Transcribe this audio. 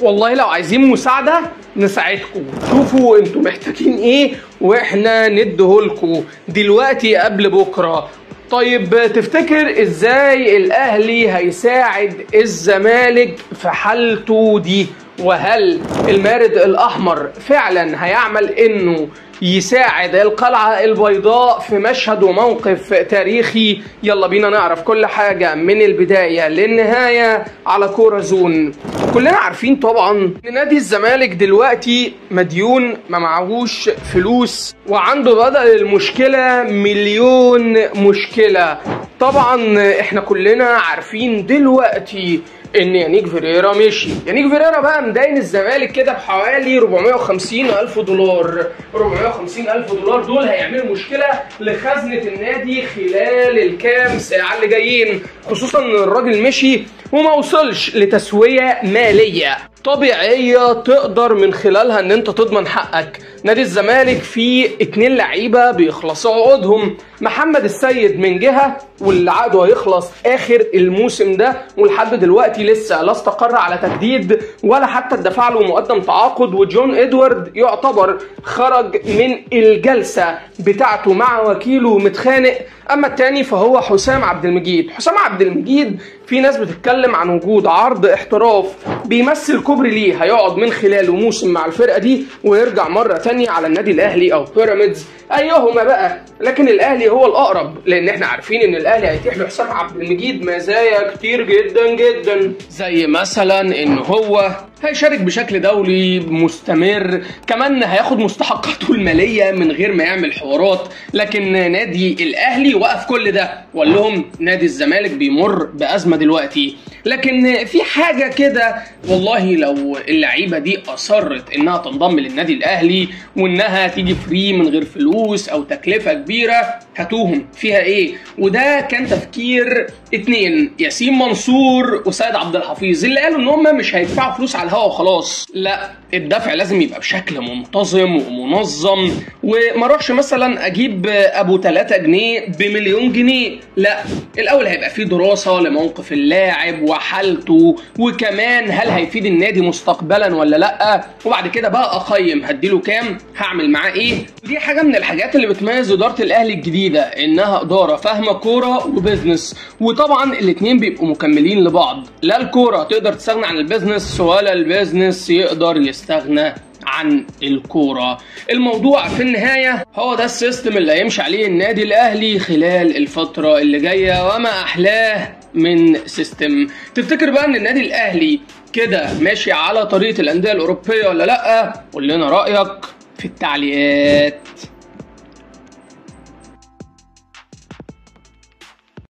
والله لو عايزين مساعدة نساعدكم، شوفوا انتوا محتاجين ايه واحنا نديهولكوا دلوقتي قبل بكرة. طيب تفتكر ازاي الاهلي هيساعد الزمالك في حالته دي؟ وهل المارد الاحمر فعلا هيعمل انه يساعد القلعة البيضاء في مشهد وموقف تاريخي؟ يلا بينا نعرف كل حاجة من البداية للنهاية على كورة زون. كلنا عارفين طبعا ان نادي الزمالك دلوقتي مديون، ما معهوش فلوس، وعنده بدل المشكلة مليون مشكلة. طبعا احنا كلنا عارفين دلوقتي ان يانيك فيريرا مشي. يانيك فيريرا بقى مدين الزمالك كده بحوالي 450,000 دولار. 450,000 دولار دول هيعملوا مشكله لخزنه النادي خلال الكام ساعه اللي جايين، خصوصا ان الراجل مشي وما وصلش لتسويه ماليه طبيعيه تقدر من خلالها ان انت تضمن حقك. نادي الزمالك فيه 2 لعيبه بيخلصوا عقودهم، محمد السيد من جهه واللي عقده هيخلص اخر الموسم ده، ولحد دلوقتي لسه لا استقر على تجديد ولا حتى اتدفع له مقدم تعاقد، وجون ادوارد يعتبر خرج من الجلسه بتاعته مع وكيله متخانق. اما التاني فهو حسام عبد المجيد. حسام عبد المجيد في ناس بتتكلم عن وجود عرض احتراف بيمثل كوبري ليه هيقعد من خلاله موسم مع الفرقه دي ويرجع مره تانية على النادي الاهلي او بيراميدز، ايهما بقى. لكن الاهلي هو الاقرب، لان احنا عارفين ان الاهلي هيتيح له حسام عبد المجيد مزايا كتير جدا جدا، زي مثلا ان هو هيشارك بشكل دولي مستمر، كمان هياخد مستحقاته الماليه من غير ما يعمل حوارات. لكن نادي الاهلي وقف كل ده وقال لهم نادي الزمالك بيمر بازمه دلوقتي. لكن في حاجه كده، والله لو اللعيبه دي اصرت انها تنضم للنادي الاهلي وانها تيجي فري من غير فلوس او تكلفه كبيره، هاتوهم فيها ايه؟ وده كان تفكير 2 ياسين منصور وسيد عبد الحفيظ، اللي قالوا ان هم مش هيدفعوا فلوس على الهوا وخلاص، لا الدفع لازم يبقى بشكل منتظم ومنظم، وما اروحش مثلا اجيب ابو 3 جنيه بمليون جنيه، لا الاول هيبقى فيه دراسه لموقف اللاعب وحالته، وكمان هل هيفيد النادي مستقبلا ولا لا، وبعد كده بقى اقيم هديله كام، هعمل معاه ايه. ودي حاجه من الحاجات اللي بتميز اداره الاهلي الجديده، انها اداره فاهمه كوره وبزنس، وطبعا الاثنين بيبقوا مكملين لبعض، لا الكوره تقدر تستغنى عن البزنس ولا البيزنس يقدر يستغنى عن الكورة. الموضوع في النهاية هو ده السيستم اللي هيمشي عليه النادي الأهلي خلال الفترة اللي جاية، وما أحلاه من سيستم. تفتكر بقى ان النادي الأهلي كده ماشي على طريقة الأندية الأوروبية ولا لأ؟ قول لنا رأيك في التعليقات.